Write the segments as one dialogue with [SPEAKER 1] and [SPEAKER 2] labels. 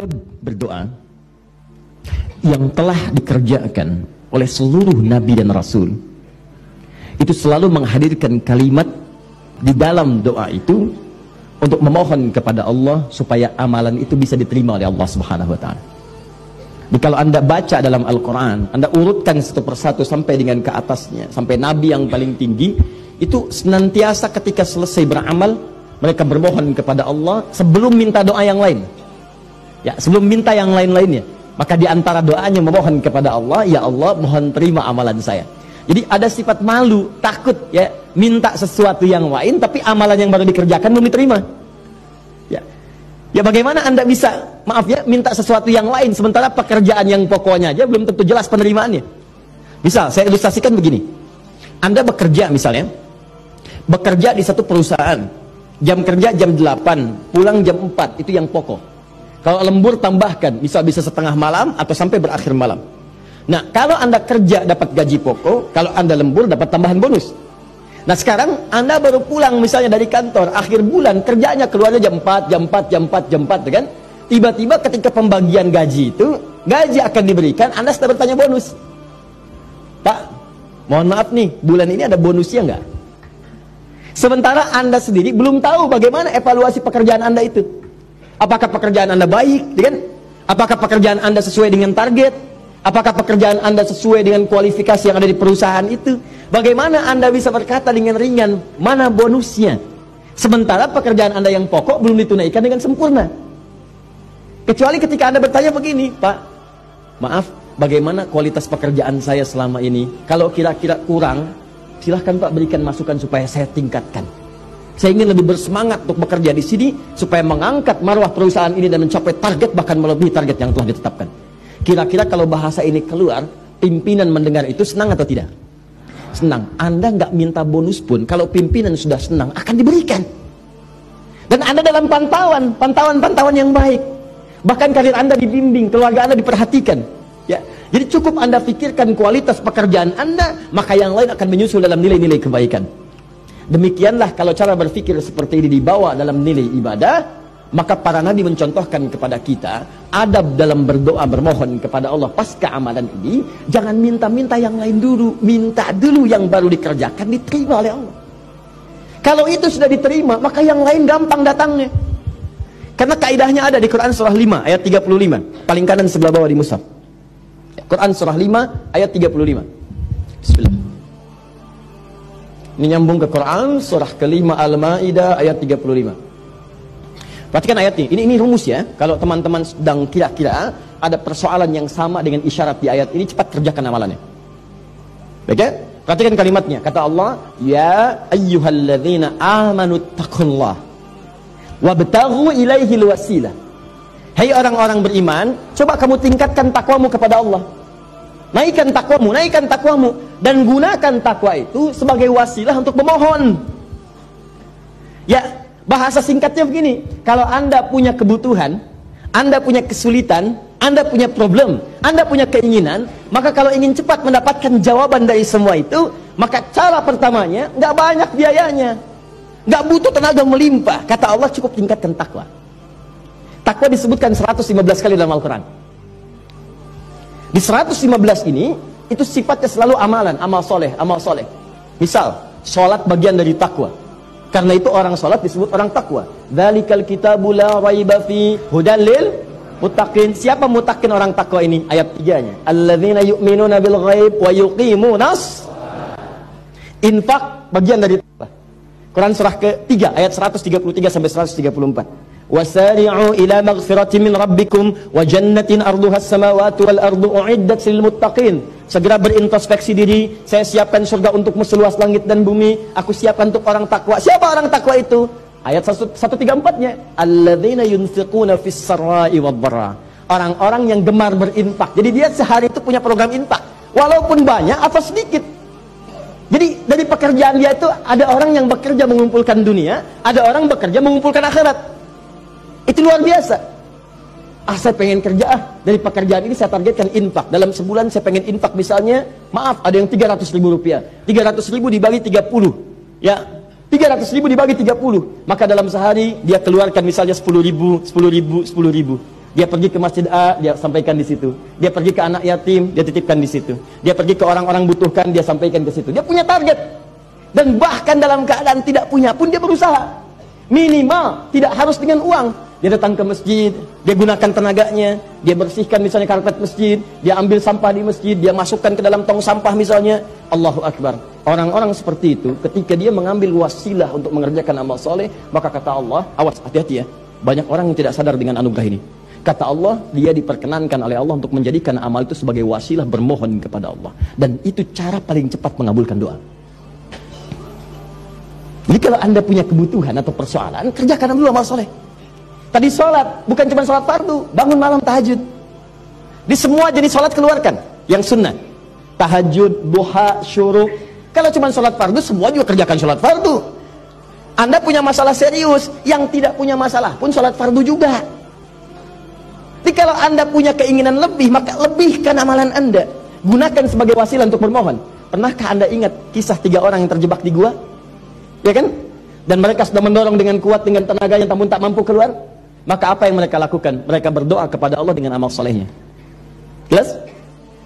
[SPEAKER 1] adab berdoa yang telah dikerjakan oleh seluruh nabi dan rasul itu selalu menghadirkan kalimat di dalam doa itu untuk memohon kepada Allah supaya amalan itu bisa diterima oleh Allah Subhanahu wa taala. Jadi kalau Anda baca dalam Al-Quran, Anda urutkan satu persatu sampai dengan ke atasnya, sampai nabi yang paling tinggi, itu senantiasa ketika selesai beramal mereka bermohon kepada Allah sebelum minta doa yang lain. Ya, sebelum minta yang lain-lainnya, maka di antara doanya memohon kepada Allah, ya Allah, mohon terima amalan saya. Jadi ada sifat malu, takut ya, minta sesuatu yang lain tapi amalan yang baru dikerjakan belum diterima. Ya. Ya bagaimana Anda bisa, maaf ya, minta sesuatu yang lain sementara pekerjaan yang pokoknya aja belum tentu jelas penerimaannya. Misal, saya ilustrasikan begini. Anda bekerja misalnya, bekerja di satu perusahaan, jam kerja jam 8, pulang jam 4, itu yang pokok. Kalau lembur tambahkan, bisa setengah malam atau sampai berakhir malam. Nah, kalau Anda kerja dapat gaji pokok, kalau Anda lembur dapat tambahan bonus. Nah, sekarang Anda baru pulang misalnya dari kantor, akhir bulan, kerjanya keluarnya jam 4, kan? Tiba-tiba ketika pembagian gaji itu, gaji akan diberikan, Anda sudah bertanya bonus. Pak, mohon maaf nih, bulan ini ada bonusnya nggak? Sementara Anda sendiri belum tahu bagaimana evaluasi pekerjaan Anda itu. Apakah pekerjaan Anda baik, kan? Apakah pekerjaan Anda sesuai dengan target? Apakah pekerjaan Anda sesuai dengan kualifikasi yang ada di perusahaan itu? Bagaimana Anda bisa berkata dengan ringan, mana bonusnya? Sementara pekerjaan Anda yang pokok belum ditunaikan dengan sempurna. Kecuali ketika Anda bertanya begini, Pak, maaf, bagaimana kualitas pekerjaan saya selama ini? Kalau kira-kira kurang, silahkan Pak berikan masukan supaya saya tingkatkan. Saya ingin lebih bersemangat untuk bekerja di sini supaya mengangkat marwah perusahaan ini dan mencapai target bahkan melebihi target yang telah ditetapkan. Kira-kira kalau bahasa ini keluar, pimpinan mendengar itu senang atau tidak? Senang. Anda nggak minta bonus pun, kalau pimpinan sudah senang akan diberikan. Dan Anda dalam pantauan yang baik. Bahkan karir Anda dibimbing, keluarga Anda diperhatikan. Ya, jadi cukup Anda pikirkan kualitas pekerjaan Anda, maka yang lain akan menyusul dalam nilai-nilai kebaikan. Demikianlah kalau cara berpikir seperti ini dibawa dalam nilai ibadah, maka para nabi mencontohkan kepada kita adab dalam berdoa bermohon kepada Allah pasca amalan ini. Jangan minta-minta yang lain dulu, minta dulu yang baru dikerjakan diterima oleh Allah. Kalau itu sudah diterima, maka yang lain gampang datangnya. Karena kaidahnya ada di Quran surah 5 ayat 35, paling kanan sebelah bawah di mushaf. Quran surah 5 ayat 35. Bismillah. Ini nyambung ke Quran surah ke-5 Al-Maidah ayat 35. Perhatikan ayat ini. Ini rumus ya. Kalau teman-teman sedang kira-kira ada persoalan yang sama dengan isyarat di ayat ini, cepat kerjakan amalannya. Baik ya? Perhatikan kalimatnya. Kata Allah, ya ayyuhalladzina amanu taqullah wabtaghu ilaihil wasilah. Hai orang-orang beriman, coba kamu tingkatkan takwamu kepada Allah. Naikkan takwamu dan gunakan takwa itu sebagai wasilah untuk memohon. Ya, bahasa singkatnya begini, kalau Anda punya kebutuhan, Anda punya kesulitan, Anda punya problem, Anda punya keinginan, maka kalau ingin cepat mendapatkan jawaban dari semua itu, maka cara pertamanya nggak banyak biayanya, nggak butuh tenaga melimpah. Kata Allah, cukup tingkatkan takwa. Takwa disebutkan 115 kali dalam Al-Quran. Di 115 ini, itu sifatnya selalu amalan, amal soleh. Misal, sholat bagian dari takwa. Karena itu orang sholat disebut orang takwa. Dzalikal kitabu la raiba fi hudan lil muttaqin. Siapa muttaqin orang takwa ini? Ayat 3-nya. Alladzina yu'minuna bil ghaib wa yuqimunas infak, bagian dari takwa. Quran surah ke-3 ayat 133 sampai 134. Wasari'u ila maghfiratin min rabbikum wa jannatin arduha as-samawati wal ardu u'iddat lil muttaqin. Segera berintrospeksi diri, saya siapkan surga untukmu seluas langit dan bumi, aku siapkan untuk orang takwa. Siapa orang takwa itu? Ayat 134-nya, alladzina yunfiquna fis sarai wad dharra. Orang-orang yang gemar berinfak. Jadi dia sehari itu punya program infak. Walaupun banyak atau sedikit. Jadi dari pekerjaan dia itu ada orang yang bekerja mengumpulkan dunia, ada orang bekerja mengumpulkan akhirat. Itu luar biasa. Saya pengen kerja dari pekerjaan ini saya targetkan infak. Dalam sebulan saya pengen infak misalnya, maaf, ada yang 300.000 rupiah. 300.000 dibagi 30. Ya, 300.000 dibagi 30. Maka dalam sehari dia keluarkan misalnya 10.000. Dia pergi ke masjid A, dia sampaikan di situ. Dia pergi ke anak yatim, dia titipkan di situ. Dia pergi ke orang-orang butuhkan, dia sampaikan ke situ. Dia punya target. Dan bahkan dalam keadaan tidak punya pun dia berusaha. Minimal tidak harus dengan uang. Dia datang ke masjid, dia gunakan tenaganya, dia bersihkan misalnya karpet masjid, dia ambil sampah di masjid, dia masukkan ke dalam tong sampah misalnya. Allahu Akbar. Orang-orang seperti itu ketika dia mengambil wasilah untuk mengerjakan amal soleh, maka kata Allah, awas, hati-hati ya, banyak orang yang tidak sadar dengan anugerah ini. Kata Allah, dia diperkenankan oleh Allah untuk menjadikan amal itu sebagai wasilah bermohon kepada Allah. Dan itu cara paling cepat mengabulkan doa. Jadi kalau anda punya kebutuhan atau persoalan, kerjakan dulu amal soleh. Tadi sholat, bukan cuma sholat fardu, bangun malam tahajud. Di semua jenis sholat keluarkan, yang sunnah. Tahajud, duha, syuruk. Kalau cuma sholat fardu, semua juga kerjakan sholat fardu. Anda punya masalah serius, yang tidak punya masalah pun sholat fardu juga. Jadi kalau anda punya keinginan lebih, maka lebihkan amalan anda. Gunakan sebagai wasilah untuk bermohon. Pernahkah anda ingat kisah 3 orang yang terjebak di gua? Ya kan? Dan mereka sudah mendorong dengan kuat, dengan tenaga yang namun tak mampu keluar. Maka apa yang mereka lakukan? Mereka berdoa kepada Allah dengan amal solehnya. Jelas?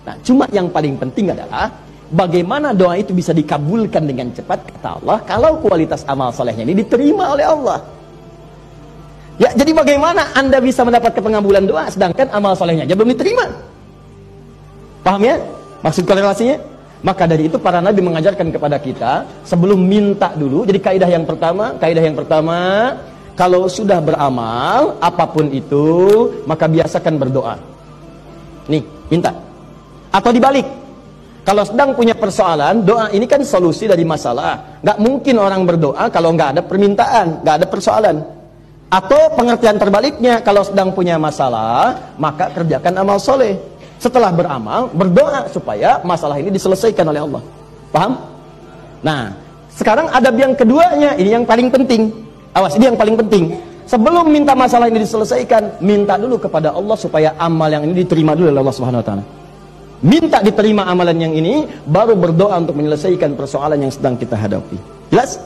[SPEAKER 1] Nah, cuma yang paling penting adalah bagaimana doa itu bisa dikabulkan dengan cepat, kata Allah, kalau kualitas amal solehnya ini diterima oleh Allah. Ya, jadi bagaimana anda bisa mendapatkan pengabulan doa sedangkan amal solehnya aja belum diterima? Paham ya? Maksud korelasinya? Maka dari itu para nabi mengajarkan kepada kita sebelum minta dulu. Jadi kaidah yang pertama, kalau sudah beramal apapun itu, maka biasakan berdoa. Nih, minta. Atau dibalik. Kalau sedang punya persoalan, doa ini kan solusi dari masalah. Nggak mungkin orang berdoa kalau nggak ada permintaan, nggak ada persoalan. Atau pengertian terbaliknya, kalau sedang punya masalah, maka kerjakan amal soleh. Setelah beramal, berdoa supaya masalah ini diselesaikan oleh Allah. Paham? Nah, sekarang adab yang keduanya, ini yang paling penting. Awas, ini yang paling penting. Sebelum minta masalah ini diselesaikan, minta dulu kepada Allah supaya amal yang ini diterima dulu oleh Allah Subhanahu wa taala. Minta diterima amalan yang ini, baru berdoa untuk menyelesaikan persoalan yang sedang kita hadapi. Jelas?